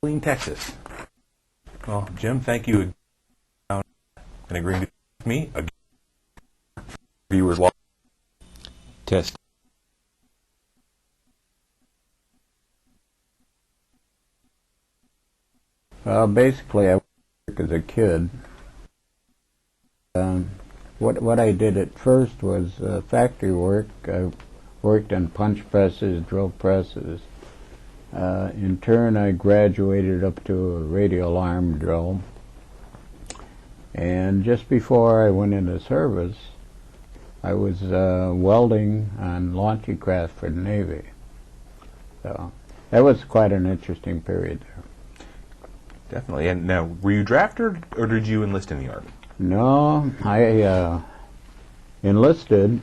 Texas. Well, Jim, thank you and agreeing to with me. Again, viewers, Test. Basically, I worked as a kid. What I did at first was factory work. I worked on punch presses, drill presses. In turn, I graduated up to a radial arm drill. And just before I went into service, I was welding on launching craft for the Navy. So that was quite an interesting period there. definitely. And now, were you drafted or did you enlist in the Army? No, I enlisted,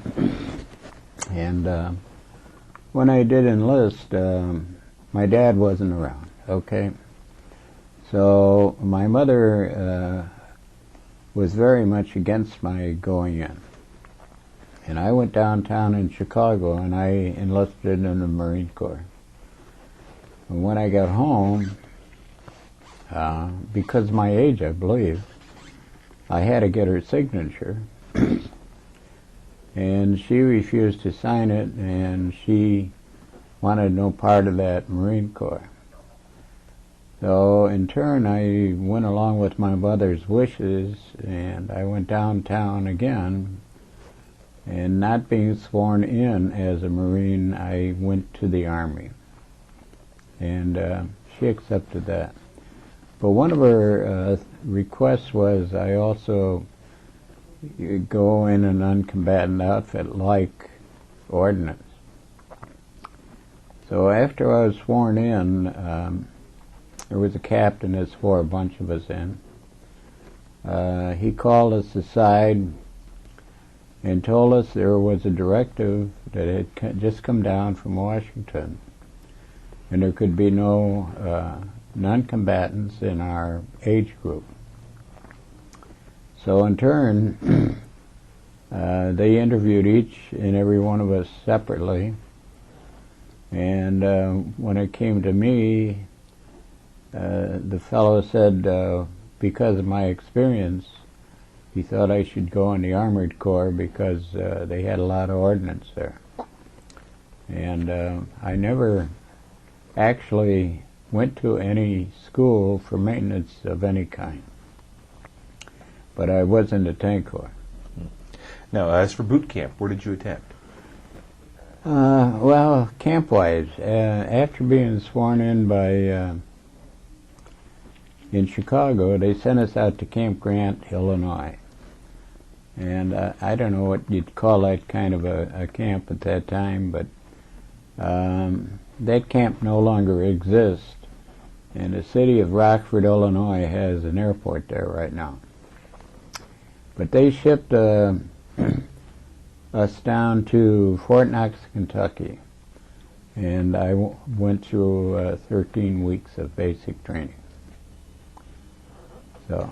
and when I did enlist, my dad wasn't around, okay? So my mother was very much against my going in. And I went downtown in Chicago and I enlisted in the Marine Corps. And when I got home, because of my age, I believe, I had to get her signature. And she refused to sign it, and she wanted no part of that Marine Corps. So in turn, I went along with my mother's wishes, and I went downtown again. And not being sworn in as a Marine, I went to the Army. And she accepted that. But one of her requests was I also go in an uncombatant outfit like ordnance. So after I was sworn in, there was a captain that swore a bunch of us in. He called us aside and told us there was a directive that had just come down from Washington, and there could be no non-combatants in our age group. So in turn, they interviewed each and every one of us separately, and when it came to me, the fellow said, because of my experience, he thought I should go in the Armored Corps because they had a lot of ordnance there. And I never actually went to any school for maintenance of any kind. But I was in the Tank Corps. Now, as for boot camp, where did you attend? Well, camp-wise, after being sworn in by in Chicago, they sent us out to Camp Grant, Illinois. And I don't know what you'd call that kind of a camp at that time, but that camp no longer exists. And the city of Rockford, Illinois has an airport there right now. But they shipped us down to Fort Knox, Kentucky. And I went through 13 weeks of basic training. So.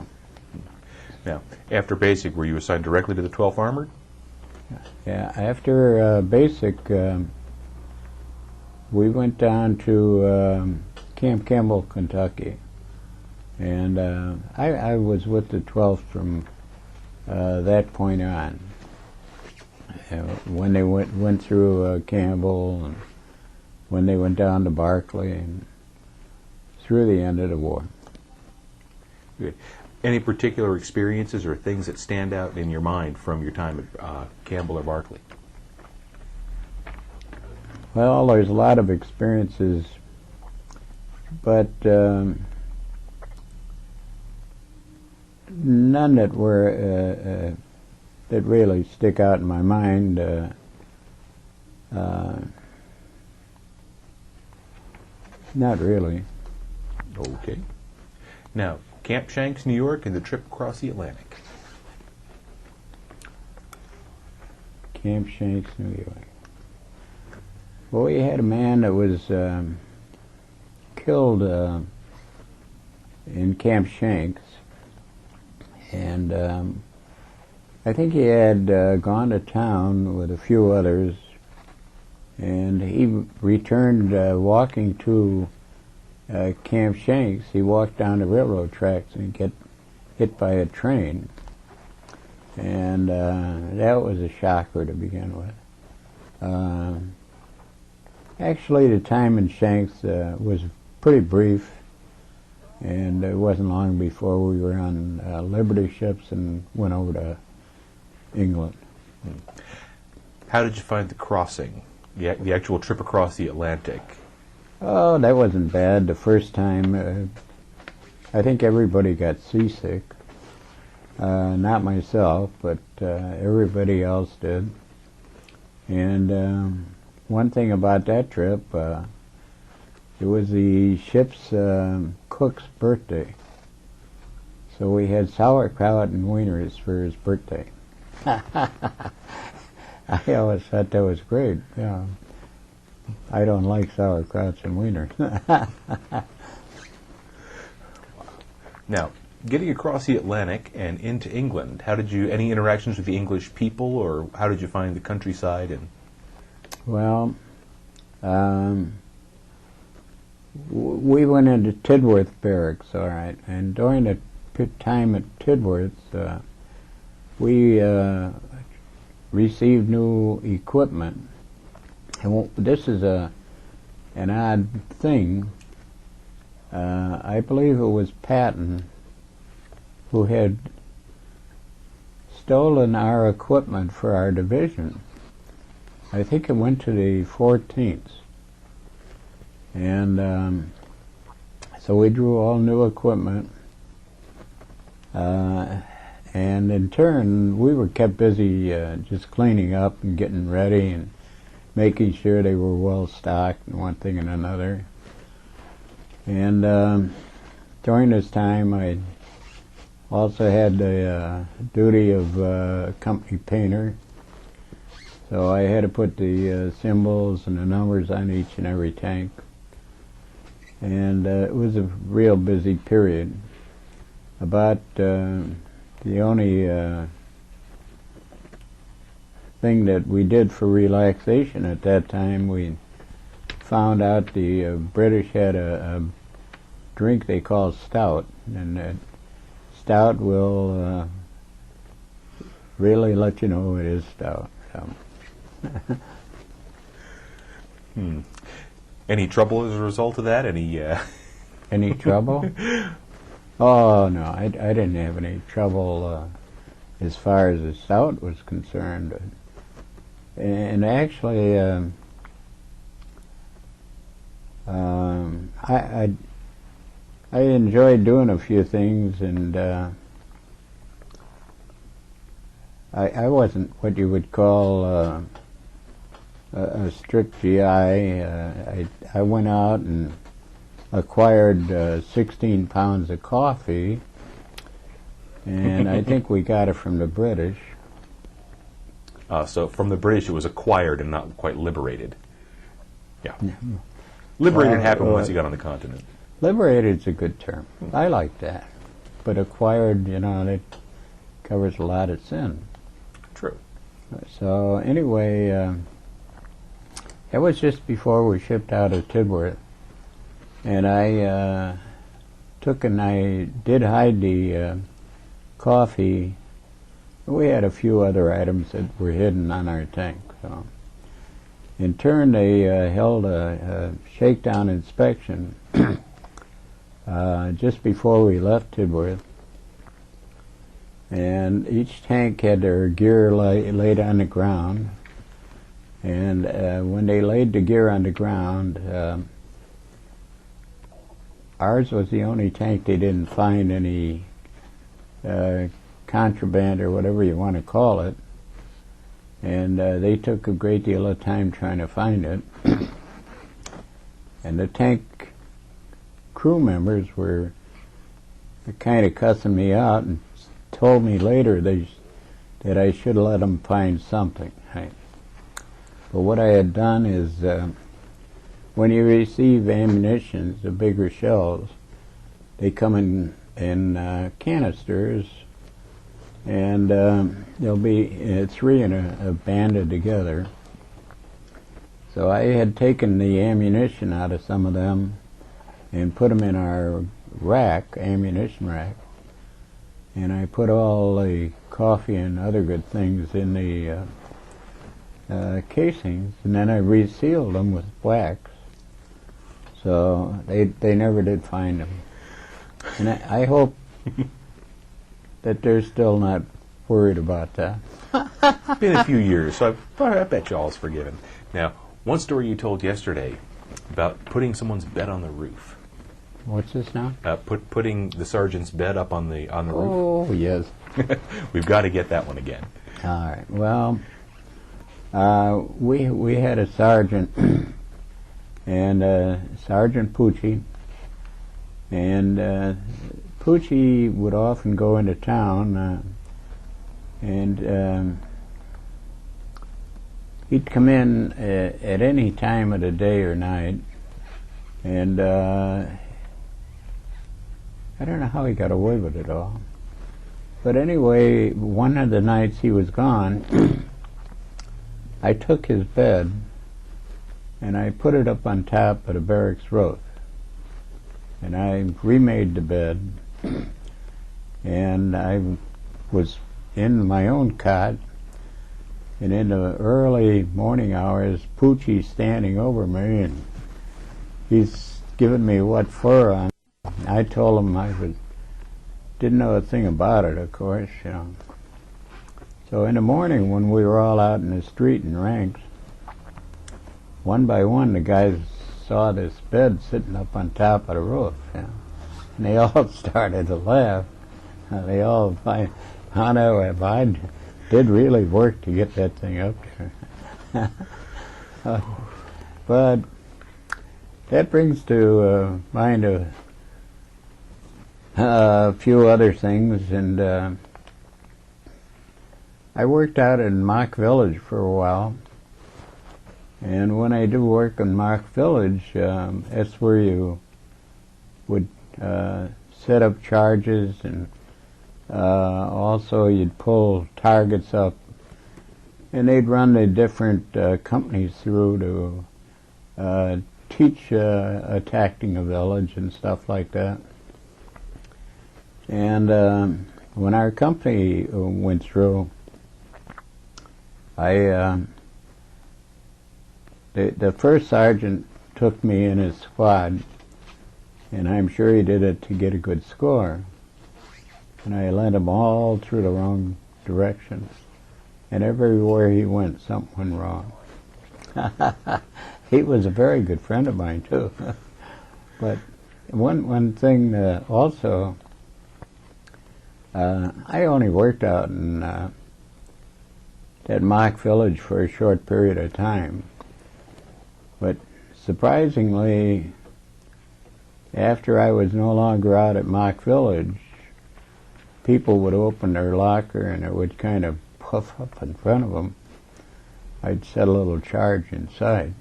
Now, after basic, were you assigned directly to the 12th Armored? Yeah, after basic, we went down to Camp Campbell, Kentucky. And I was with the 12th from that point on. When they went through Campbell, and when they went down to Barclay, and through the end of the war. Good. Any particular experiences or things that stand out in your mind from your time at Campbell or Barclay? Well, there's a lot of experiences, but none that were that really stick out in my mind. Not really. Okay. Now, Camp Shanks, New York, and the trip across the Atlantic. Camp Shanks, New York. Well, we had a man that was killed in Camp Shanks, and I think he had gone to town with a few others, and he returned walking to Camp Shanks, he walked down the railroad tracks and get hit by a train. And that was a shocker to begin with. Actually, the time in Shanks was pretty brief, and it wasn't long before we were on Liberty ships and went over to England. How did you find the crossing, the actual trip across the Atlantic? Oh, that wasn't bad. The first time, I think everybody got seasick. Not myself, but everybody else did. And one thing about that trip, it was the ship's cook's birthday. So we had sauerkraut and wieners for his birthday. I always thought that was great. Yeah. I don't like sauerkrauts and wieners. Now, getting across the Atlantic and into England, how did you, any interactions with the English people, or how did you find the countryside? And Well, we went into Tidworth Barracks, all right, and during the time at Tidworth, we received new equipment. And this is an odd thing. I believe it was Patton who had stolen our equipment for our division. I think it went to the 14th. And so we drew all new equipment. And in turn, we were kept busy just cleaning up and getting ready and making sure they were well stocked and one thing and another. And during this time, I also had the duty of company painter. So I had to put the symbols and the numbers on each and every tank. And it was a real busy period. About the only thing that we did for relaxation at that time, we found out the British had a drink they call stout, and that stout will really let you know it is stout. So. any trouble as a result of that? Any trouble? Oh no, I didn't have any trouble as far as the stout was concerned. And actually, I enjoyed doing a few things, and I wasn't what you would call a strict GI. I went out and acquired 16 pounds of coffee, and I think we got it from the British. So from the British, it was acquired and not quite liberated. Yeah. Liberated happened once you got on the continent. Liberated's a good term. I like that. But acquired, that covers a lot of sin. True. So anyway, it was just before we shipped out of Tidworth. And I took and I did hide the coffee. We had a few other items that were hidden on our tank. So, in turn, they held a shakedown inspection just before we left Tidworth. And each tank had their gear laid on the ground. And when they laid the gear on the ground, ours was the only tank they didn't find any contraband or whatever you want to call it. And they took a great deal of time trying to find it. And the tank crew members were kind of cussing me out and told me later that I should let them find something. Right? But what I had done is when you receive ammunition, the bigger shells, they come in canisters, and there'll be 3 in a banded together. So I had taken the ammunition out of some of them and put them in our rack, ammunition rack. And I put all the coffee and other good things in the casings, and then I resealed them with wax. So they never did find them. And I hope that they're still not worried about that. It's been a few years, so I bet you all's forgiven. Now, one story you told yesterday about putting someone's bed on the roof. What's this now? Putting the sergeant's bed up on the roof. Oh, yes. We've got to get that one again. All right. Well, we had a sergeant, and Sergeant Pucci, and Pucci would often go into town, and he'd come in at any time of the day or night, and I don't know how he got away with it all. But anyway, one of the nights he was gone, I took his bed and I put it up on top of the barracks roof. And I remade the bed, and I was in my own cot, and in the early morning hours, Pucci's standing over me, and he's giving me what for on. I told him didn't know a thing about it, of course, you know. So in the morning, when we were all out in the street in ranks, one by one, the guys saw this bed sitting up on top of the roof, you know, and they all started to laugh. They all found out if I did really work to get that thing up there. But that brings to mind a few other things, and I worked out in Mock Village for a while, and when I do work in Mock Village, that's where you would set up charges, and also you'd pull targets up, and they'd run the different companies through to teach attacking a village and stuff like that. And when our company went through, the first sergeant took me in his squad, and I'm sure he did it to get a good score. And I led him all through the wrong direction, and everywhere he went, something went wrong. He was a very good friend of mine too. But one thing also. I only worked out in that Mock Village for a short period of time. But surprisingly, after I was no longer out at Mock Village, people would open their locker and it would kind of puff up in front of them. I'd set a little charge inside.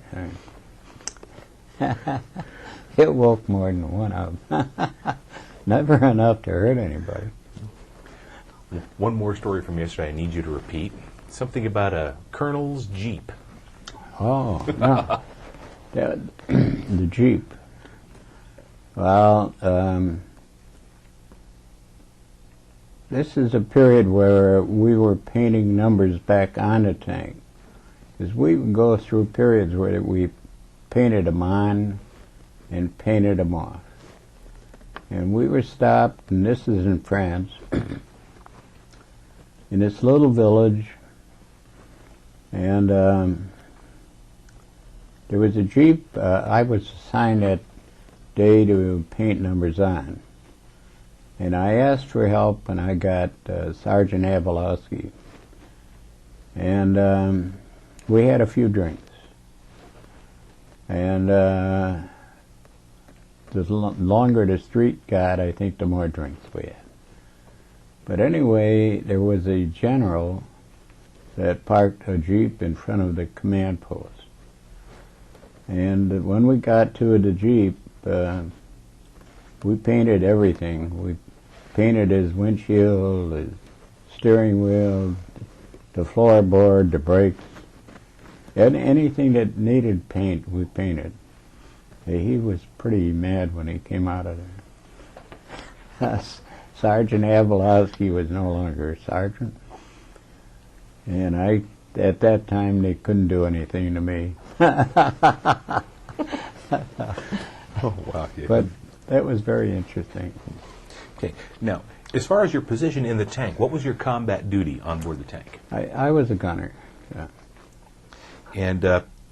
It woke more than one up. Never enough to hurt anybody. One more story from yesterday I need you to repeat. Something about a colonel's Jeep. Oh, no. The Jeep. Well, this is a period where we were painting numbers back on the tank. Because we would go through periods where we painted them on and painted them off. And we were stopped, and this is in France, in this little village, and there was a Jeep. I was assigned that day to paint numbers on, and I asked for help, and I got Sergeant Avalowski, and we had a few drinks, and the longer the street got, I think the more drinks we had. But anyway, there was a general that parked a Jeep in front of the command post. And when we got to the Jeep, we painted everything. We painted his windshield, his steering wheel, the floorboard, the brakes. And anything that needed paint, we painted. He was pretty mad when he came out of there. Sergeant Avalowski was no longer a sergeant, and at that time they couldn't do anything to me. Oh, wow. Yeah. But that was very interesting. Okay. Now, as far as your position in the tank, what was your combat duty on board the tank? I was a gunner. Yeah. And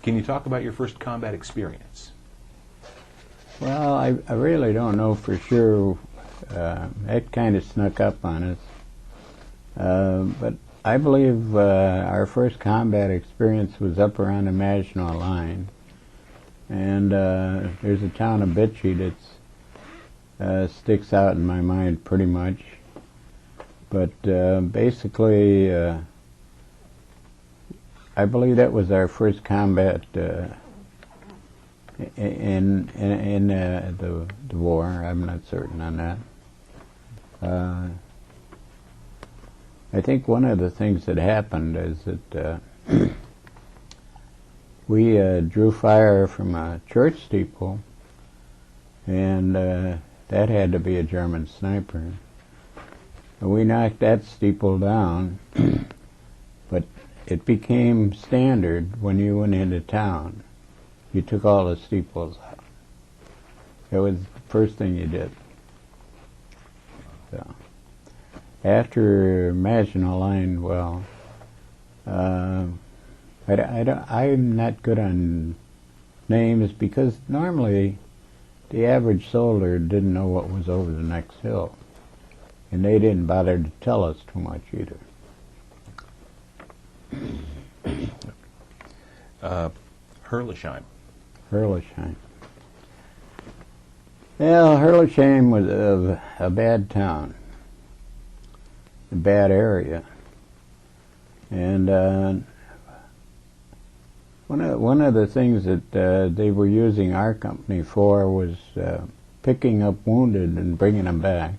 can you talk about your first combat experience? Well, I really don't know for sure. That kind of snuck up on us. But I believe our first combat experience was up around the Maginot Line. And there's a town of Bitchy that sticks out in my mind pretty much. But basically, I believe that was our first combat in the war. I'm not certain on that. I think one of the things that happened is that we drew fire from a church steeple, and that had to be a German sniper. And we knocked that steeple down, but it became standard when you went into town. You took all the steeples out. That was the first thing you did. So, after Maginot Line, well, I'm not good on names because normally the average soldier didn't know what was over the next hill, and they didn't bother to tell us too much either. Herlisheim. Herlisheim. Well, Herlisheim was a bad town, a bad area, and one of the things that they were using our company for was picking up wounded and bringing them back,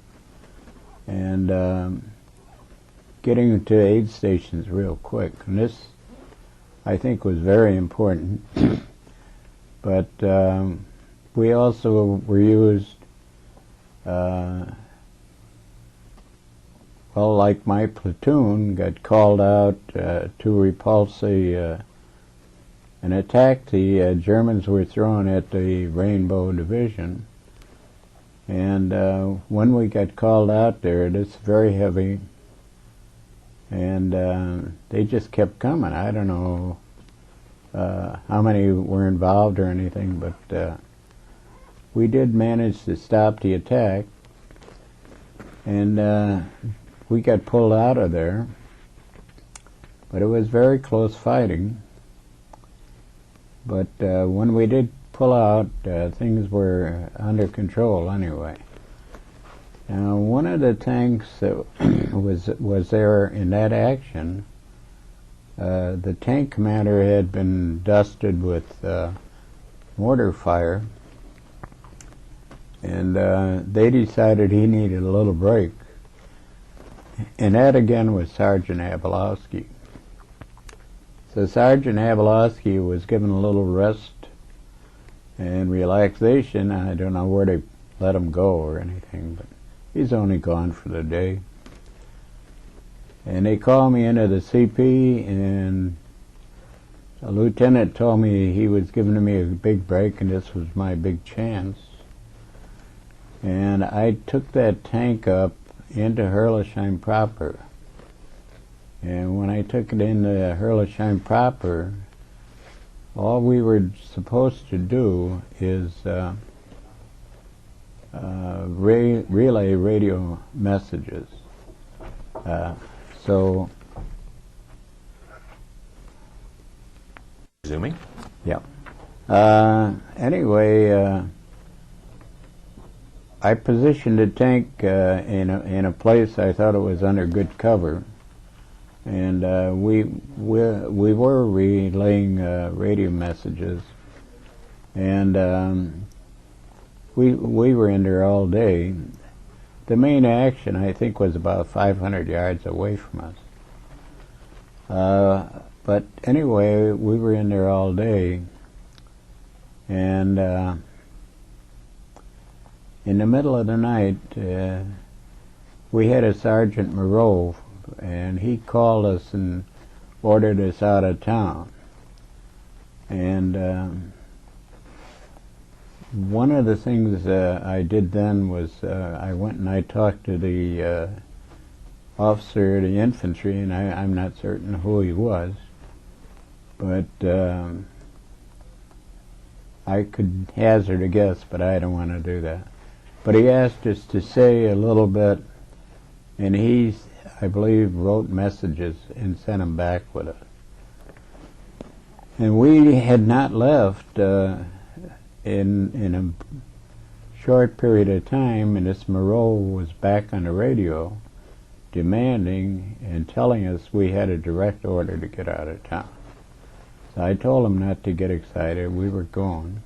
and getting to aid stations real quick. And this, I think, was very important. But we also were used, well, like my platoon got called out to repulse an attack the Germans were throwing at the Rainbow Division. And when we got called out there, it's very heavy, and they just kept coming. I don't know how many were involved or anything, but we did manage to stop the attack, and we got pulled out of there, but it was very close fighting. But when we did pull out, things were under control anyway. Now, one of the tanks that was there in that action, the tank commander had been dusted with mortar fire, and they decided he needed a little break. And that again was Sergeant Avalowski. So Sergeant Avalowski was given a little rest and relaxation. I don't know where they let him go or anything, but he's only gone for the day. And they called me into the CP, and a lieutenant told me he was giving me a big break and this was my big chance. And I took that tank up into Herlisheim proper. And when I took it into Herlisheim proper, all we were supposed to do is relay radio messages. So, Resuming? yeah. Anyway, I positioned the tank in a place I thought it was under good cover, and we were relaying radio messages, and we were in there all day. The main action, I think, was about 500 yards away from us. But anyway, we were in there all day, and in the middle of the night, we had a Sergeant Moreau, and he called us and ordered us out of town. And one of the things I did then was I went and I talked to the officer of the infantry, and I'm not certain who he was, but I could hazard a guess, but I don't want to do that. But he asked us to say a little bit, and he, I believe, wrote messages and sent them back with us. And we had not left in a short period of time, and this Moreau was back on the radio demanding and telling us we had a direct order to get out of town. So I told him not to get excited. We were going.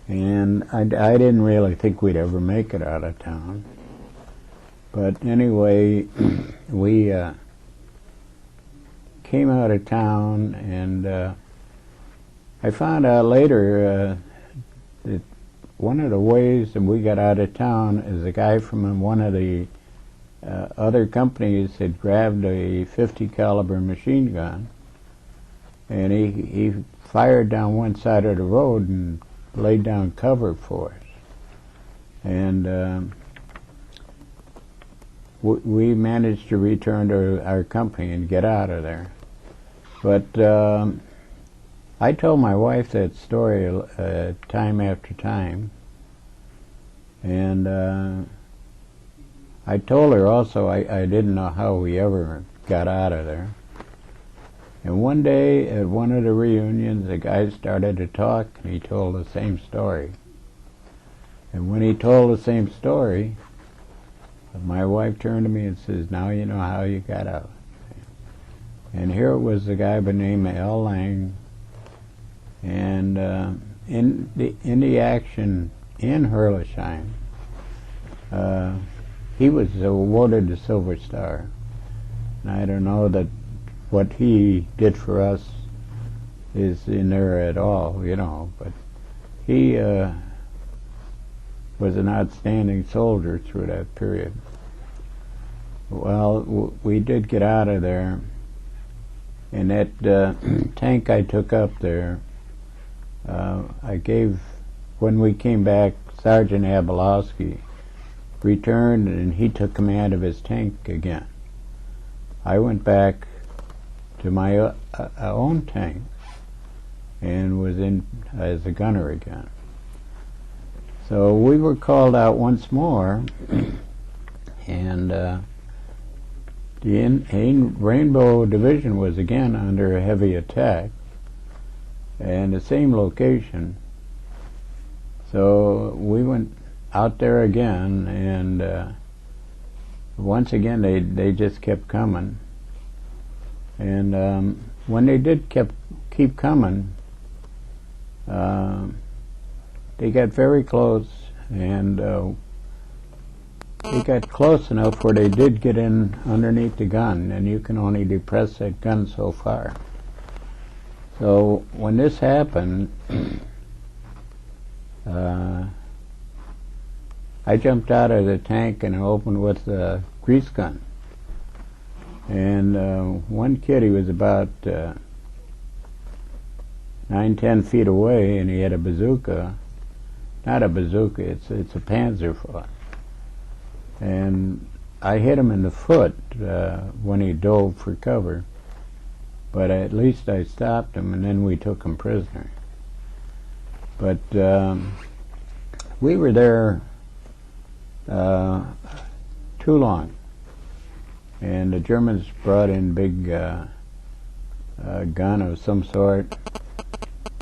And I didn't really think we'd ever make it out of town. But anyway, we came out of town, and I found out later that one of the ways that we got out of town is a guy from one of the other companies had grabbed a .50 caliber machine gun, and he fired down one side of the road and laid down cover for us. And we managed to return to our company and get out of there. But I told my wife that story time after time, and I told her also I didn't know how we ever got out of there. And one day at one of the reunions, the guy started to talk, and he told the same story. And when he told the same story, my wife turned to me and says, "Now you know how you got out." And here it was a guy by the name of Al Lang, and in the action in Herlisheim, he was awarded the Silver Star. And I don't know that what he did for us is in there at all, you know, but he was an outstanding soldier through that period. Well, we did get out of there, and that tank I took up there, I gave, when we came back, Sergeant Abalowski returned, and he took command of his tank again. I went back to my own tank and was in as a gunner again. So we were called out once more, and the Rainbow Division was again under a heavy attack, and the same location. So we went out there again, and once again they just kept coming. And when they did keep coming, they got very close, and they got close enough where they did get in underneath the gun, and you can only depress that gun so far. So when this happened, I jumped out of the tank and I opened with a grease gun. And one kid, he was about 9-10 feet away, and he had a bazooka. Not a bazooka, it's a Panzerfaust. And I hit him in the foot when he dove for cover, but at least I stopped him, and then we took him prisoner. But we were there too long, and the Germans brought in big gun of some sort,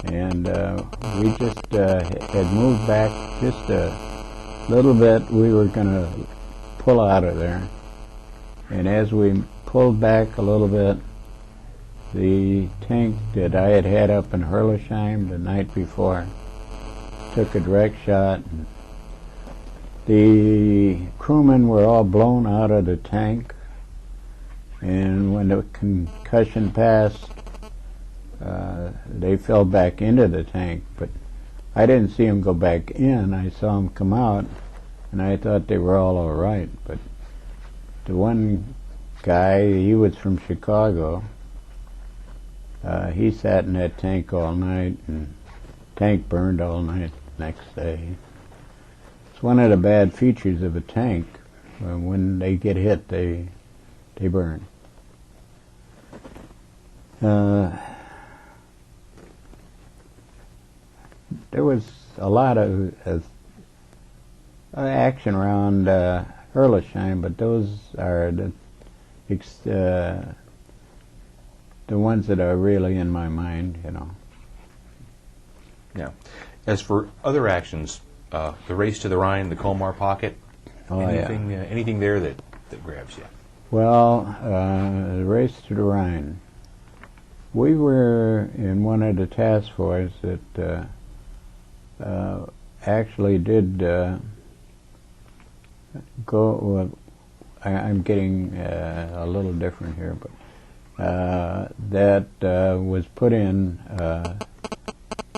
and we just had moved back just a little bit. We were going to pull out of there, and as we pulled back a little bit, the tank that I had up in Herlisheim the night before took a direct shot. And the crewmen were all blown out of the tank, and when the concussion passed, they fell back into the tank. But I didn't see them go back in. I saw them come out, and I thought they were all right. But the one guy, he was from Chicago. He sat in that tank all night, and tank burned all night the next day. It's one of the bad features of a tank. When they get hit, they burn. There was a lot of action around Herleshheim, but those are the ones that are really in my mind, you know. Now, as for other actions, the race to the Rhine, the Colmar Pocket, anything there that grabs you? Well, the race to the Rhine. We were in one of the task force that actually did go. Well, I'm getting a little different here, but that was put in.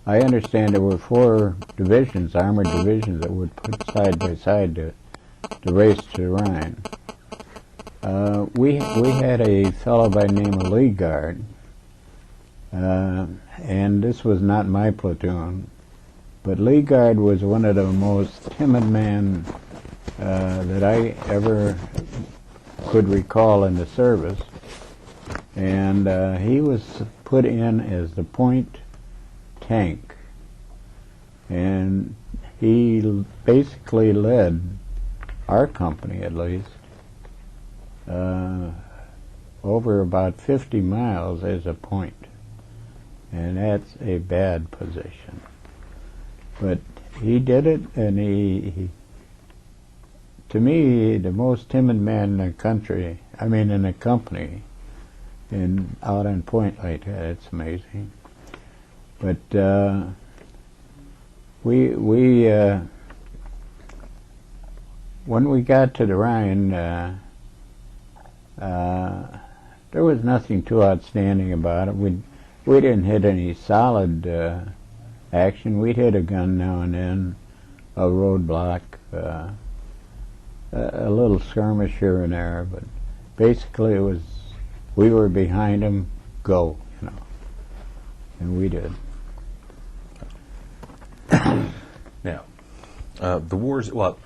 I understand there were 4 divisions, armored divisions, that were put side by side to race to the Rhine. We had a fellow by the name of Leigard, and this was not my platoon, but Leigard was one of the most timid men that I ever could recall in the service, and he was put in as the point tank, and he basically led our company, at least, over about 50 miles as a point, and that's a bad position. But he did it, and he to me, the most timid man in the country, I mean in the company, and out on point like that, it's amazing. But when we got to the Rhine, there was nothing too outstanding about it. We didn't hit any solid action. We'd hit a gun now and then, a roadblock, a little skirmish here and there, but basically it was, we were behind them, go, you know, and we did. Now, the wars, well,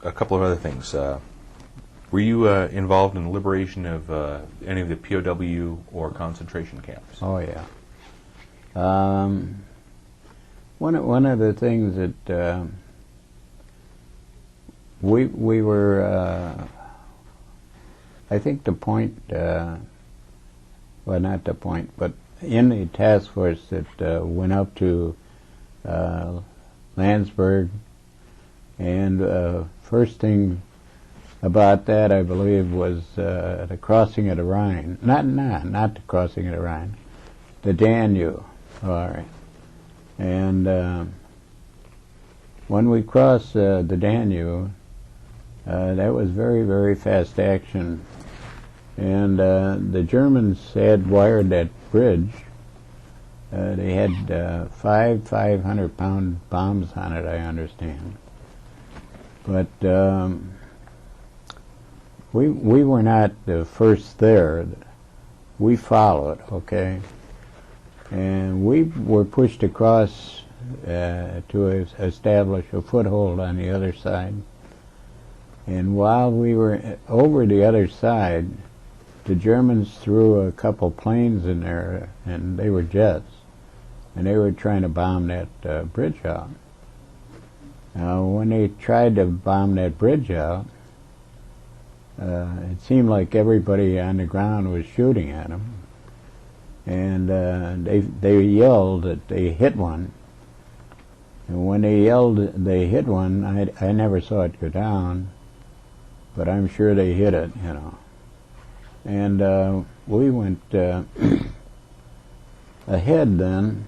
a couple of other things. Were you involved in the liberation of any of the POW or concentration camps? Oh, yeah. One of the things that we were, I think the point, well, not the point, but in the task force that went up to Landsberg, and first thing about that, I believe, was the crossing of the Rhine. Not the crossing of the Rhine, the Danube. All right. And when we crossed the Danube, that was very, very fast action. And the Germans had wired that bridge. They had 500-pound bombs on it, I understand. But we were not the first there. We followed, okay? And we were pushed across to establish a foothold on the other side. And while we were over the other side, the Germans threw a couple planes in there, and they were jets, and they were trying to bomb that bridge out. Now, when they tried to bomb that bridge out, it seemed like everybody on the ground was shooting at them, and they yelled that they hit one. And when they yelled they hit one, I never saw it go down, but I'm sure they hit it, you know. And we went ahead then,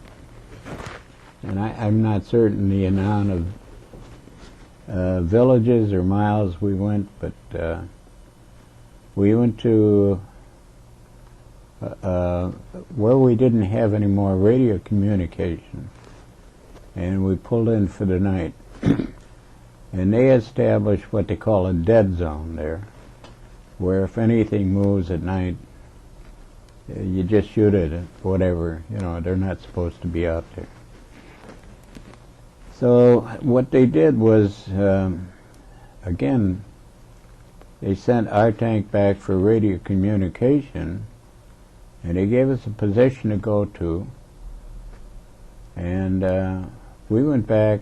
and I'm not certain the amount of villages or miles we went, but we went to where we didn't have any more radio communication, and we pulled in for the night. And they established what they call a dead zone there, where if anything moves at night, you just shoot it, whatever, they're not supposed to be out there. So what they did was, again, they sent our tank back for radio communication, and they gave us a position to go to, and we went back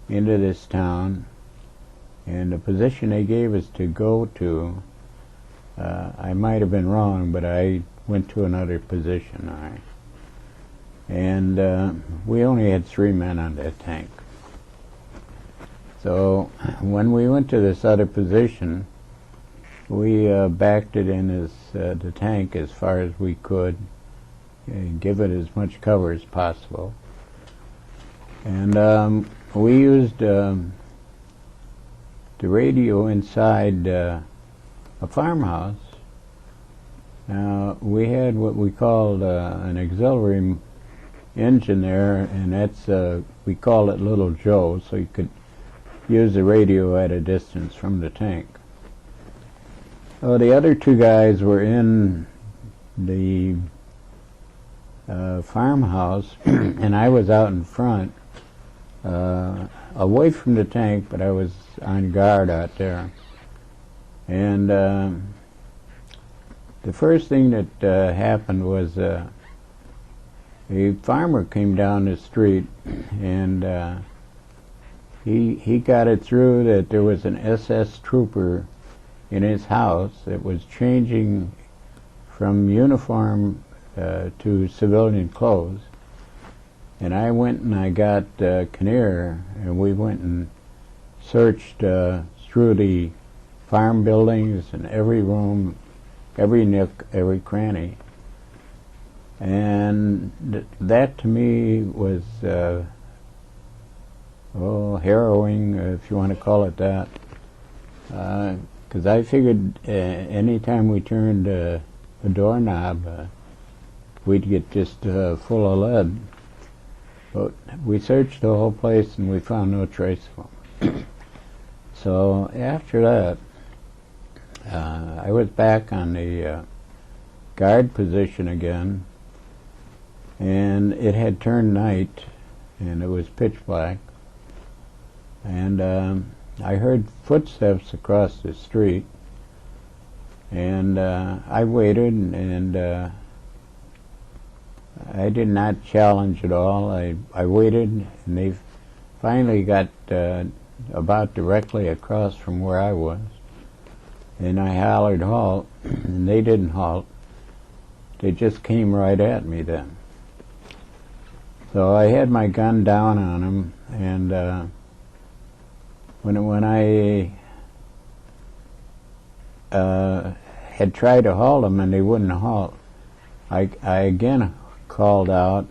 into this town, and the position they gave us to go to, I might have been wrong, but I went to another position, all right. And we only had 3 men on that tank. So when we went to this other position, we backed it in as the tank as far as we could, and give it as much cover as possible. And we used the radio inside a farmhouse. Now, we had what we called an auxiliary engine there, and that's, we called it Little Joe, so you could use the radio at a distance from the tank. So the other 2 guys were in the farmhouse, and I was out in front, away from the tank, but I was on guard out there. And the first thing that happened was a farmer came down the street, and he got it through that there was an SS trooper in his house that was changing from uniform to civilian clothes. And I went and I got Kinnear, and we went and searched through the farm buildings and every room, every nook, every cranny. And that to me was harrowing, if you want to call it that. Because I figured anytime we turned a doorknob, we'd get just full of lead. But we searched the whole place and we found no trace of them. So after that, I was back on the guard position again, and it had turned night, and it was pitch black, and I heard footsteps across the street, and I waited, and I did not challenge at all. I waited, and they finally got about directly across from where I was, and I hollered halt, and they didn't halt. They just came right at me then. So I had my gun down on them, and when I had tried to halt them and they wouldn't halt, I again called out,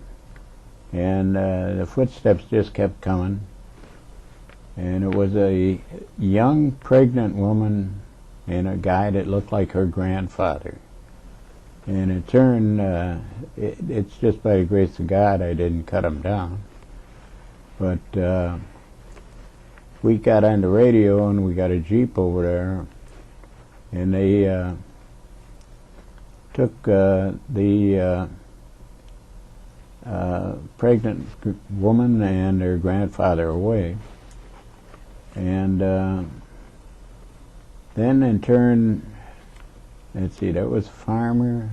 and the footsteps just kept coming, and it was a young pregnant woman and a guy that looked like her grandfather. And it turned, it's just by the grace of God I didn't cut them down. But we got on the radio, and we got a Jeep over there, and they took the pregnant woman and her grandfather away. And then in turn, let's see, that was a farmer,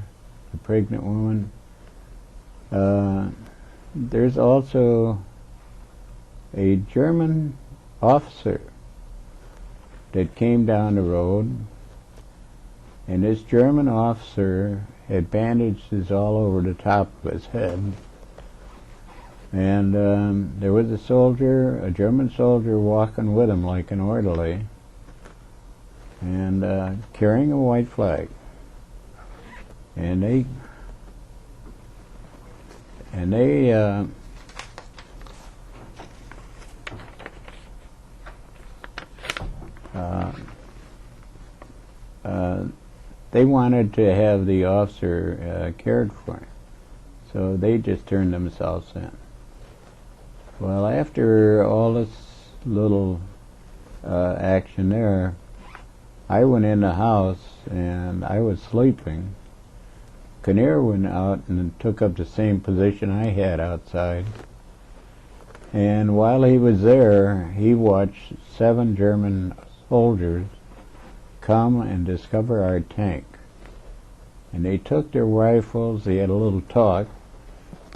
a pregnant woman. There's also a German officer that came down the road, and this German officer had bandages all over the top of his head. And there was a soldier, a German soldier, walking with him like an orderly, and carrying a white flag. And they wanted to have the officer cared for, so they just turned themselves in. Well, after all this little action there, I went in the house and I was sleeping. Kinnear went out and took up the same position I had outside. And while he was there, he watched 7 German soldiers come and discover our tank. And they took their rifles, they had a little talk,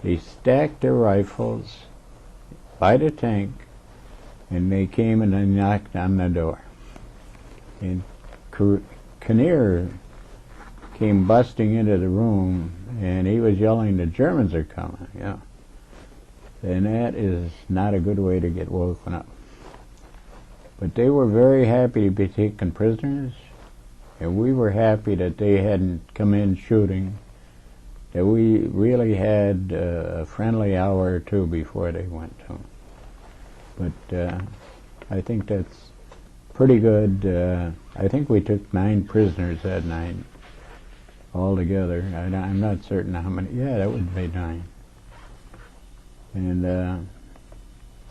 they stacked their rifles by the tank, and they came and they knocked on the door. And Kinnear came busting into the room, and he was yelling, "The Germans are coming!" Yeah. And that is not a good way to get woken up. But they were very happy to be taken prisoners, and we were happy that they hadn't come in shooting, that we really had a friendly hour or two before they went to them. But I think that's pretty good. I think we took 9 prisoners that night altogether. I'm not certain how many. Yeah, that would be 9. And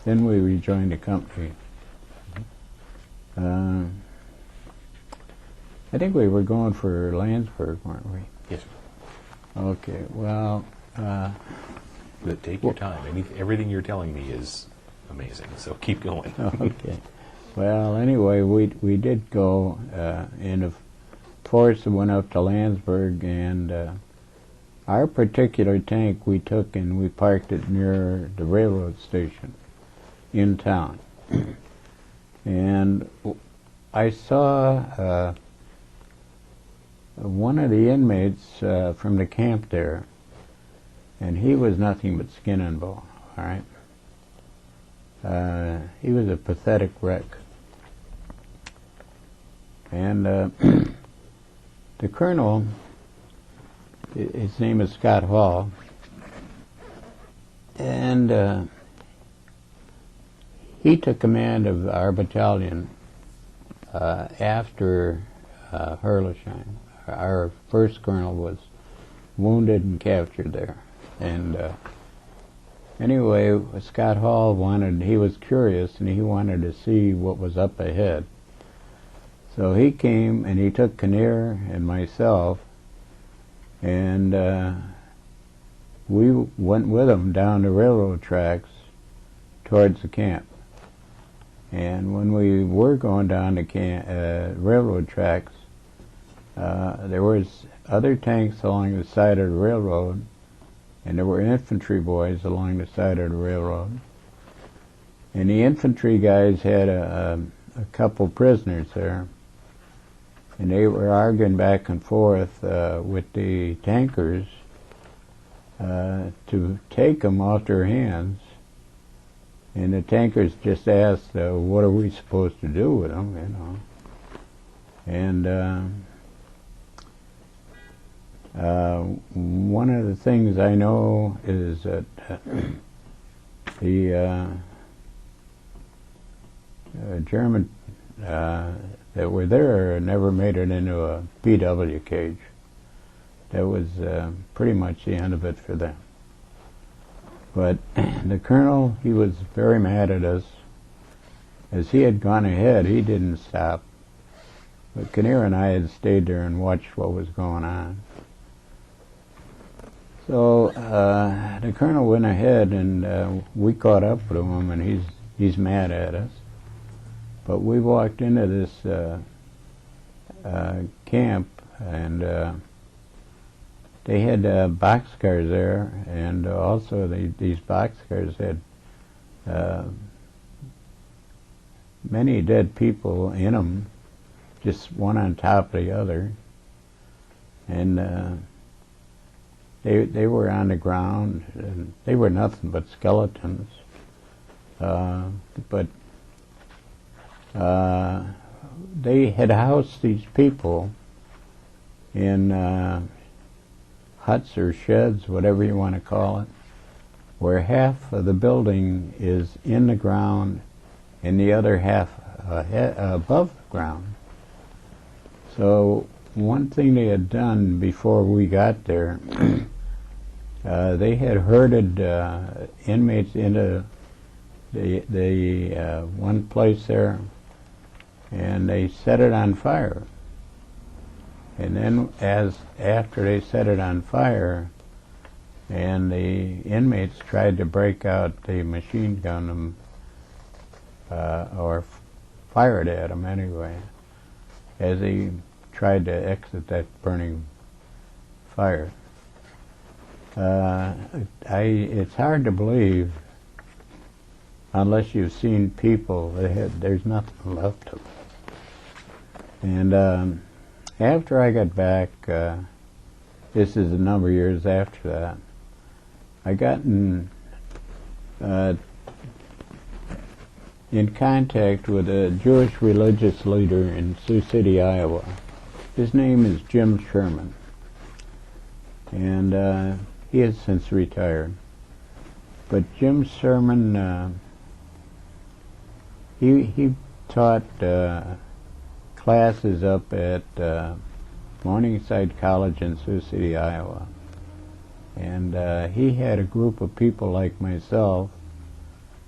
then we rejoined the company. I think we were going for Landsberg, weren't we? Yes, sir. Okay, well... But take your time. Everything you're telling me is amazing, so keep going. Okay. Well, anyway, we did go, and of course went up to Landsberg, and our particular tank we took and we parked it near the railroad station in town. And I saw one of the inmates from the camp there, and he was nothing but skin and bone, all right? He was a pathetic wreck. And the colonel, his name is Scott Hall, and he took command of our battalion after Herlisheim. Our first colonel was wounded and captured there. And anyway, Scott Hall he was curious and he wanted to see what was up ahead. So he came and he took Kinnear and myself, and we went with him down the railroad tracks towards the camp. And when we were going down the railroad tracks, there was other tanks along the side of the railroad, and there were infantry boys along the side of the railroad. And the infantry guys had a couple prisoners there, and they were arguing back and forth with the tankers to take them off their hands. And the tankers just asked, what are we supposed to do with them, you know? And one of the things I know is that the German that were there never made it into a PW cage. That was pretty much the end of it for them. But the colonel, he was very mad at us. As he had gone ahead, he didn't stop. But Kinnear and I had stayed there and watched what was going on. So the colonel went ahead, and we caught up with him, and he's mad at us. But we walked into this camp, and they had boxcars there, and also these boxcars had many dead people in them, just one on top of the other. And they were on the ground, and they were nothing but skeletons. But they had housed these people in huts or sheds, whatever you want to call it, where half of the building is in the ground and the other half above the ground. So one thing they had done before we got there, they had herded inmates into one place there, and they set it on fire. And then, after they set it on fire, and the inmates tried to break out the machine gun, or fire it at them anyway, as they tried to exit that burning fire. It's hard to believe, unless you've seen people, there's nothing left of them. And after I got back, this is a number of years after that, I got in contact with a Jewish religious leader in Sioux City, Iowa. His name is Jim Sherman, and he has since retired. But Jim Sherman, he taught classes up at Morningside College in Sioux City, Iowa. And he had a group of people like myself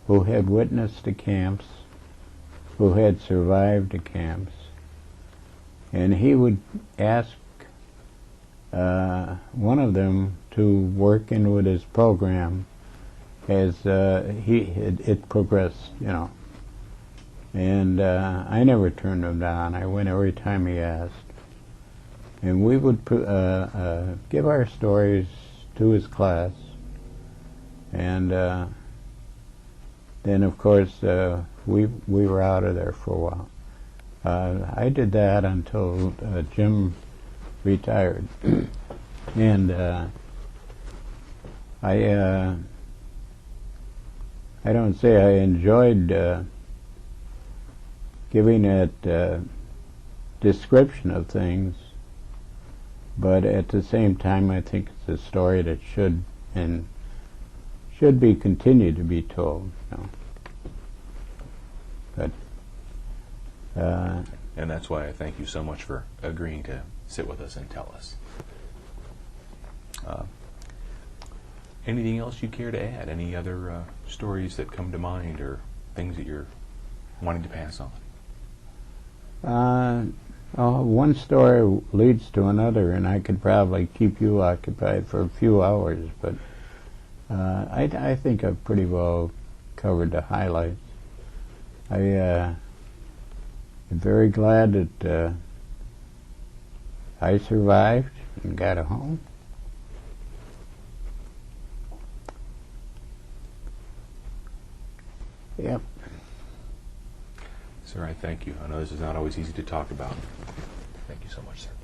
who had witnessed the camps, who had survived the camps. And he would ask one of them to work in with his program as it progressed, you know. And I never turned him down. I went every time he asked. And we would give our stories to his class. And then, of course, we were out of there for a while. I did that until Jim retired. And I don't say I enjoyed giving that description of things, but at the same time I think it's a story that should be continued to be told, you know. But And that's why I thank you so much for agreeing to sit with us and tell us. Anything else you care to add? Any other stories that come to mind, or things that you're wanting to pass on? One story leads to another, and I could probably keep you occupied for a few hours, but I think I've pretty well covered the highlights. I'm very glad that I survived and got a home. Yep. Sir, I thank you. I know this is not always easy to talk about. Thank you so much, sir.